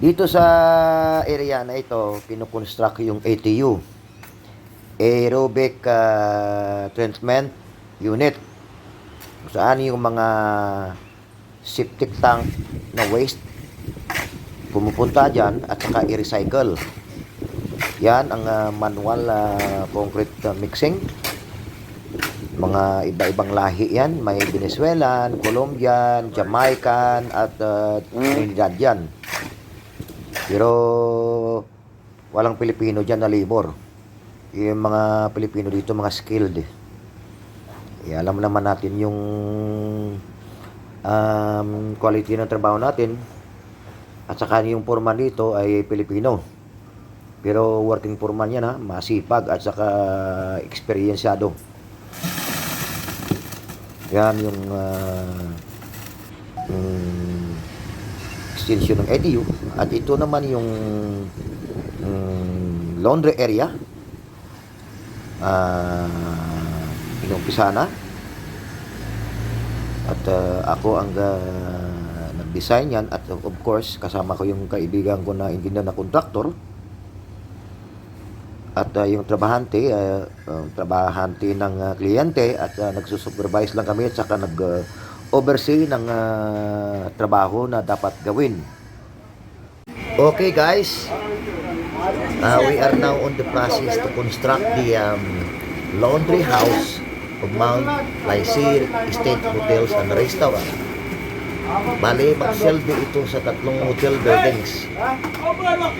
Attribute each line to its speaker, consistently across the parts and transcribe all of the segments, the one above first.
Speaker 1: Dito sa area na ito, kinukonstruct yung ATU, Aerobic Treatment Unit, kung saan yung mga septic tank na waste pumupunta dyan at saka i-recycle. Yan ang manual concrete mixing. Mga iba-ibang lahi yan. May Venezuelan, Colombian, Jamaican at Trinidadian. Pero walang Pilipino dyan na labor. Yung mga Pilipino dito, mga skilled. Alam naman natin yung quality ng trabaho natin. At saka yung foreman dito ay Pilipino. Pero working foreman yan, masipag at saka eksperyensyado. Yan yung extension ng EDU. At ito naman yung laundry area. Inumpisa na. At ako ang nag-design yan. At of course, kasama ko yung kaibigan ko na engineer na contractor. At yung trabahante ng kliyente at nagsusupervise lang kami at saka nag-oversee ng trabaho na dapat gawin. Okay guys, we are now on the process to construct the laundry house of Mount Plaisir Estate Hotels and Restaurant. Bali, magsilbi ito sa 3 hotel buildings.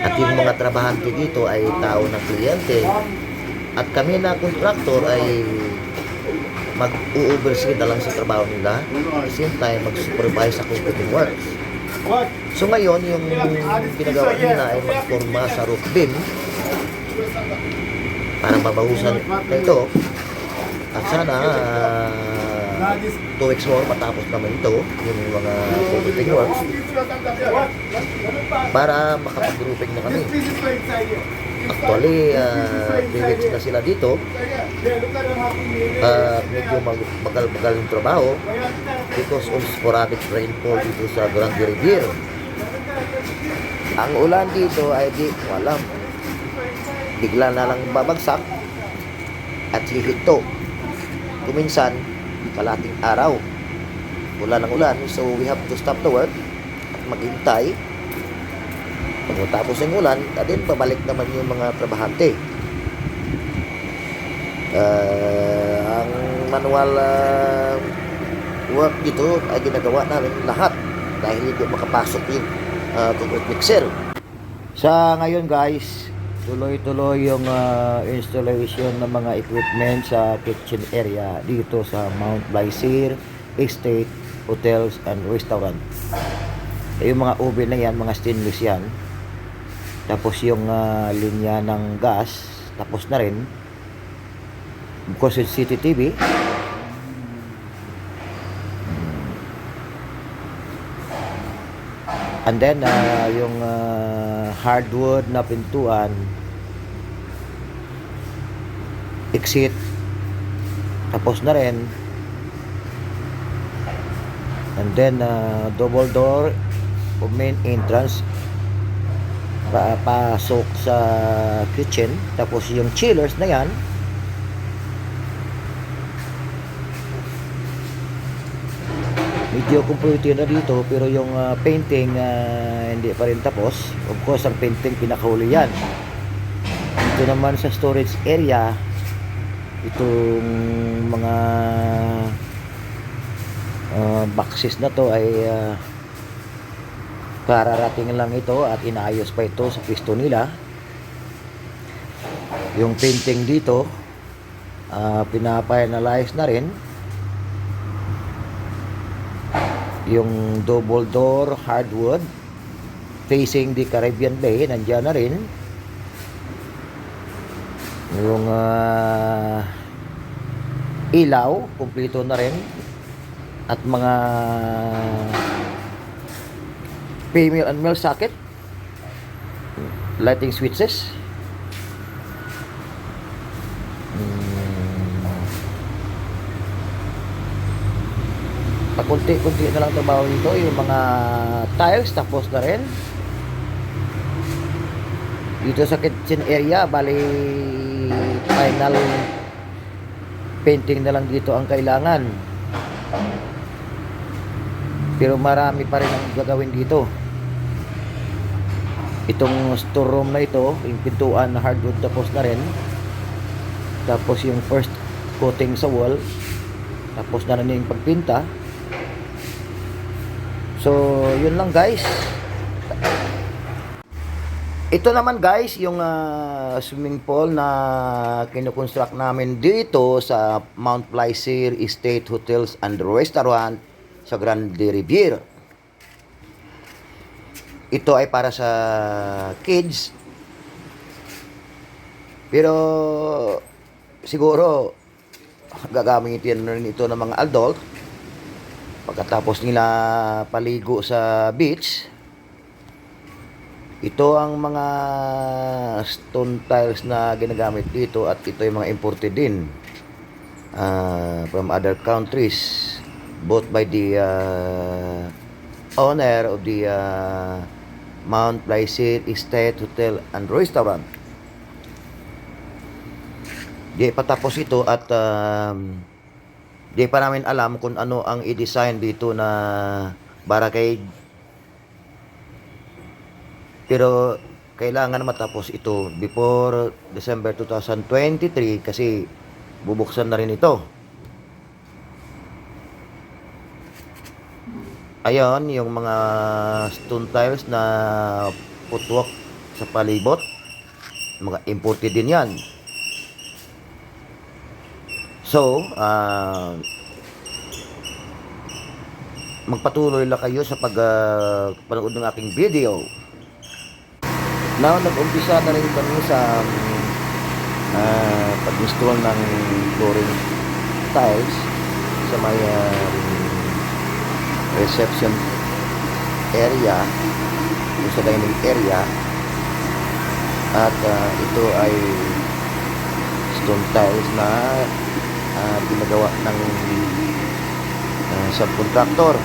Speaker 1: At yung mga trabahante dito ay tao ng kliyente. At kami na contractor ay mag-u-oversee na lang sa trabaho nila. At the same time, mag-supervise sa concreting works. So ngayon, yung ginagawa nila ay magforma sa roof beam para mabahusan na ito. At sana 2 weeks more matapos naman ito yung mga concreting works para makapag-grouping na kami. Actually 3 weeks na sila dito at medyo bagal-bagal yung trabaho because of sporadic rainfall dito sa Grande Riviera. Ang ulan dito ay di ko alam, bigla na lang babagsak at hihinto. Kuminsan kalating araw ulan ng ulan, so we have to stop the work at maghintay pagkatapos ng ulan at din pabalik naman yung mga trabahante. Ang manual work dito ay ginagawa namin lahat dahil hindi makapasok yung concrete mixer. Sa ngayon guys, tuloy-tuloy yung installation ng mga equipment sa kitchen area dito sa Mount Plaisir Estate Hotels and Restaurant. Yung mga oven na yan, mga stainless yan. Tapos yung linya ng gas, tapos na rin. Because it's CCTV. And then yung hardwood na pintuan, exit, tapos na rin. And then double door o main entrance pasok sa kitchen. Tapos yung chillers na yan, medyo completed na dito, pero yung painting hindi pa rin tapos. Of course, ang painting pinakahuli yan. Ito naman sa storage area, itong mga boxes na to ay kararating lang ito at inaayos pa ito sa pisto nila. Yung painting dito pinapa-finalize na rin. Yung double door hardwood facing the Caribbean Bay, nandiyan na rin. Yung ilaw, kumpleto na rin. At mga female and male socket, lighting switches. Pakunti-kunti na lang trabaho nito. Yung mga tiles tapos na rin. Dito sa kitchen area, bali final painting na lang dito ang kailangan. Pero marami pa rin ang gagawin dito. Itong storeroom na ito, yung pintuan na hardwood tapos na rin. Tapos yung first coating sa wall, tapos na rin yung pagpinta. So, yun lang guys. Ito naman guys, yung swimming pool na kinukonstruct namin dito sa Mount Plaisir Estate Hotels and Restaurant sa Grande Riviera. Ito ay para sa kids. Pero siguro gagamitin rin ito ng mga adult pagkatapos nila paligo sa beach. Ito ang mga stone tiles na ginagamit dito at ito yung mga imported din from other countries, bought by the owner of the Mount Plaisir Estate Hotel and Restaurant. Di pa tapos ito at di pa namin alam kung ano ang i-design dito na barricade. Pero kailangan matapos ito before December 2023 kasi bubuksan na rin ito. Ayon, yung mga stone tiles na footwork sa palibot, mga imported din yan. So, magpatuloy lang kayo sa panood ng aking video. Now, nag-umpisa na rin kami sa pag-install ng flooring tiles sa may reception area, sa dining area. At ito ay stone tiles na pinagawa ng subcontractor.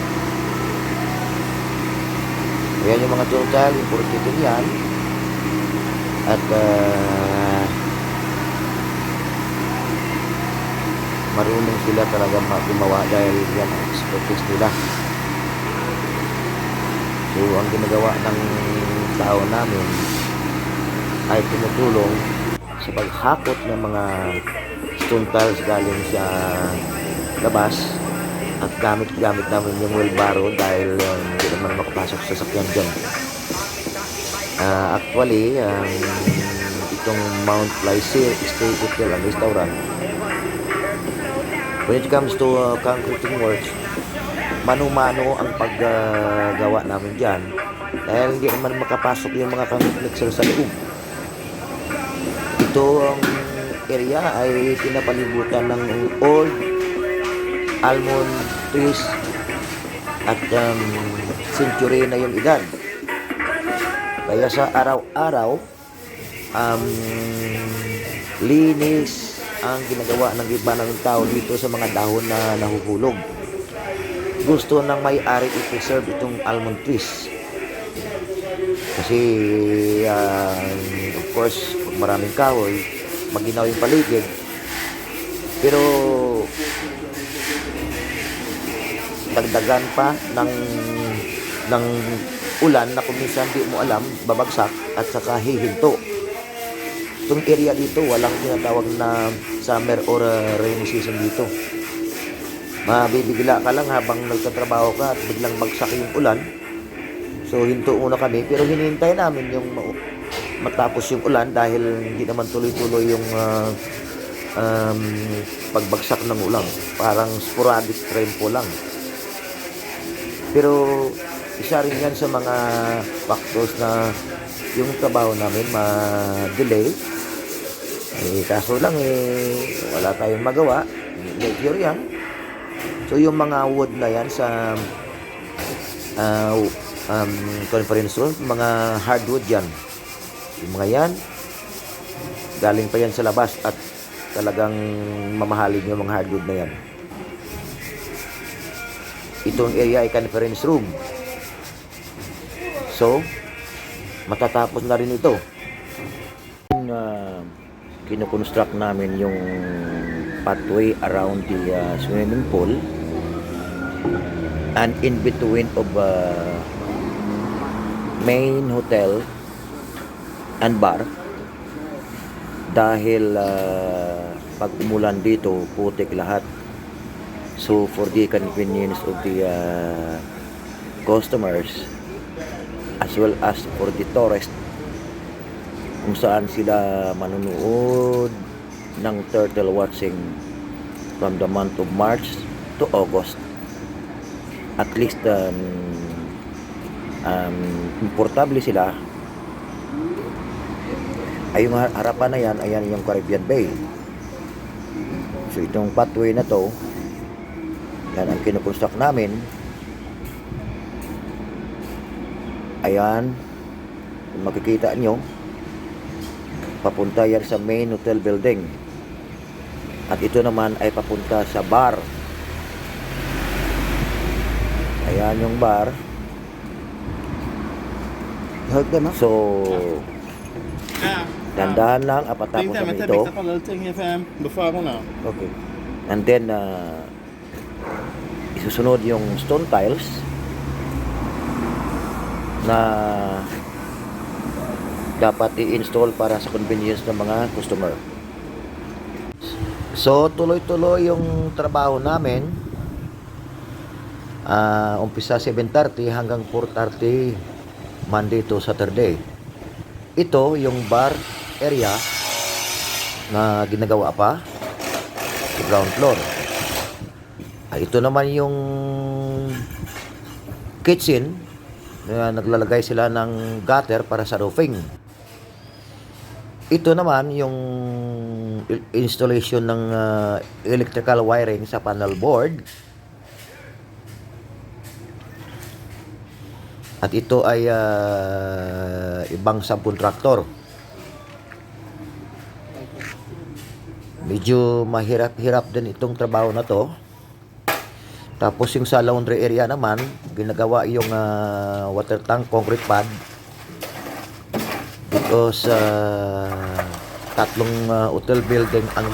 Speaker 1: Ayan yung mga stone tile, imported din yan. At marunong sila talaga gumawa dahil yan ang expertise nila. So ang ginagawa ng tao namin ay tumutulong sa paghakot ng mga stone tiles galing sa labas at gamit namin yung wheelbarrow dahil hindi naman makapasok sa sakyan dyan. Actually, itong Mount Plaisir Estate Hotel and Restaurant, when it comes to concreting works, mano-mano ang paggawa namin dyan dahil hindi naman makapasok yung mga concrete mixer sa loob. Ito ang area ay pinapalibutan ng old almond trees at century na yung edad. Kaya sa araw-araw, linis ang ginagawa ng iba ng tao dito sa mga dahon na nahuhulog. Gusto ng may-ari i-preserve itong almond trees. Kasi, of course, pag maraming kahoy, maginaw yung paligid. Pero, dagdagan pa ng ulan na kung minsan di mo alam, babagsak at saka hihinto. Itong area dito, walang tinatawag na summer or rainy season dito. Mabibigla ka lang habang nagtatrabaho ka at biglang bagsak yung ulan. So, hinto muna kami. Pero hinihintay namin yung matapos yung ulan dahil hindi naman tuloy-tuloy yung pagbagsak ng ulan. Parang sporadic rainfall lang. Pero isa rin yan sa mga factors na yung trabaho namin ma-delay. Kaso lang wala tayong magawa. Nature yan. So yung mga wood na yan sa conference room, mga hardwood yan. Yung mga yan, galing pa yan sa labas at talagang mamahalin yung mga hardwood na yan. Itong area ay conference room. So, matatapos na rin ito. kinukonstruct namin yung pathway around the swimming pool and in between of main hotel and bar dahil pag umulan dito putik lahat. So for the convenience of the customers as well as for the tourists kung saan sila manunood ng turtle watching from the month of March to August, at least komportable sila. Ay yung harapan na yan, ayan yung Caribbean Bay. So itong pathway na to, yan ang kinukonstruct namin. Ayan, kung makikita nyo, papunta yan sa main hotel building. At ito naman ay papunta sa bar. Ayan yung bar. So, dandahan lang apatapos sa ito. Okay. And then, isusunod yung stone tiles na dapat i-install para sa convenience ng mga customer. So, tuloy-tuloy yung trabaho namin. Umpisa 7:30 hanggang 4:30 Monday to Saturday. Ito yung bar area na ginagawa pa sa ground floor. Ito naman yung kitchen na naglalagay sila ng gutter para sa roofing. Ito naman yung installation ng electrical wiring sa panel board. At ito ay ibang subcontractor. Medyo mahirap-hirap din itong trabaho na to. Tapos yung sa laundry area naman, ginagawa yung water tank concrete pad. Because tatlong hotel building ang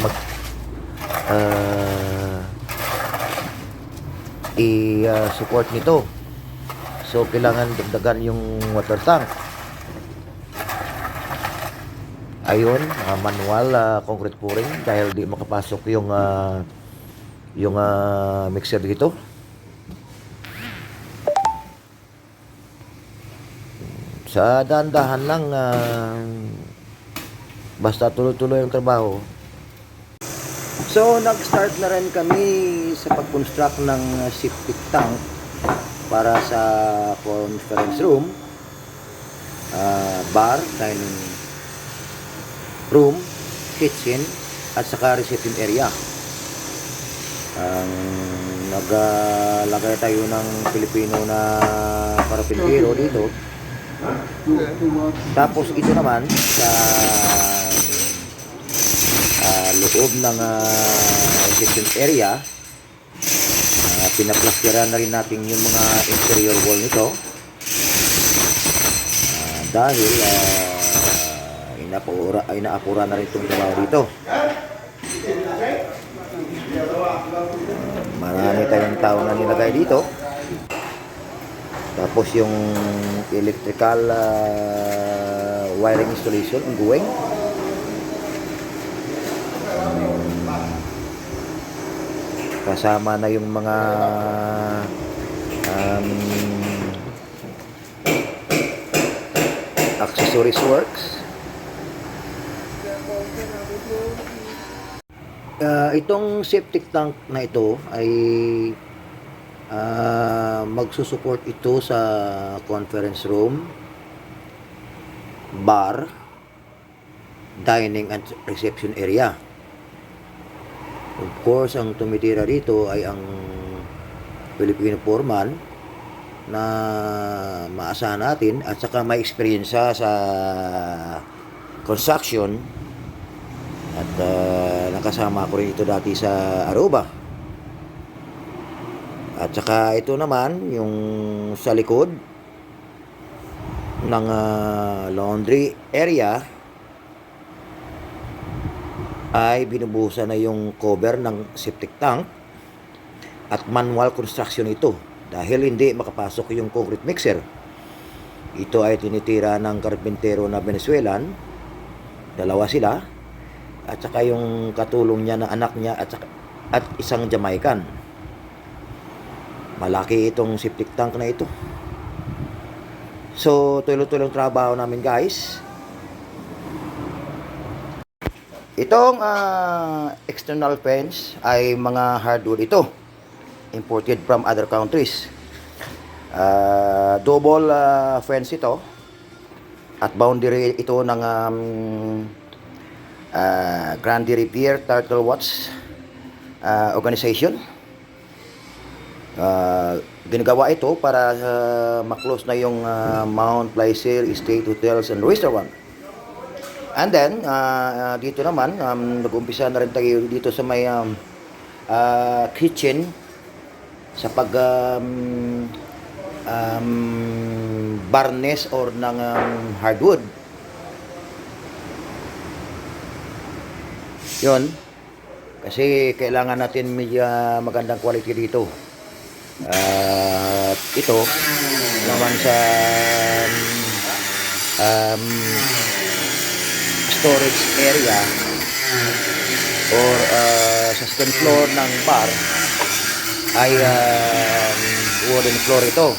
Speaker 1: i-support nito. So kailangan dagdagan yung water tank. Ayun, manual concrete pouring dahil di makapasok yung mixer dito. Sa dahan-dahan lang, basta tuloy-tuloy ang trabaho. So, nag-start na rin kami sa pag-construct ng septic tank para sa conference room, bar, dining room, kitchen, at saka reception area. Naglagay tayo ng Pilipino na karpintero dito. Tapos ito naman sa loob ng reception area, pinaplastiran na rin natin yung mga interior wall nito dahil inaapura na rin itong trabaho dito. Marami tayong tao na nilagay dito. Tapos yung electrical wiring installation ongoing. Kasama na yung mga accessories works. Itong septic tank na ito ay magsusupport ito sa conference room, bar, dining and reception area. Of course, ang tumitira dito ay ang Filipino foreman na maasahan natin at saka may experience sa construction at nakasama ko rin ito dati sa Aruba. At saka ito naman yung sa likod ng laundry area ay binubuhusan na yung cover ng septic tank at manual construction ito dahil hindi makapasok yung concrete mixer. Ito ay tinitira ng karpintero na Venezuelan, dalawa sila, at saka yung katulong niya na anak niya at isang Jamaican. Malaki itong septic tank na ito. So, tuloy-tuloy ang trabaho namin, guys. Itong external fence ay mga hardwood ito, imported from other countries. Double fence ito at boundary ito ng Grande Repair Turtle Watch organization. Ginagawa ito para maklose na yung Mount Plaisir Estate Hotels and Restaurant. And then dito naman nag-umpisa na rin tayo dito sa may kitchen sa pag barnes or ng hardwood. Yun, kasi kailangan natin medyo magandang quality dito. Ito naman sa storage area or sa second floor ng bar ay wooden floor ito.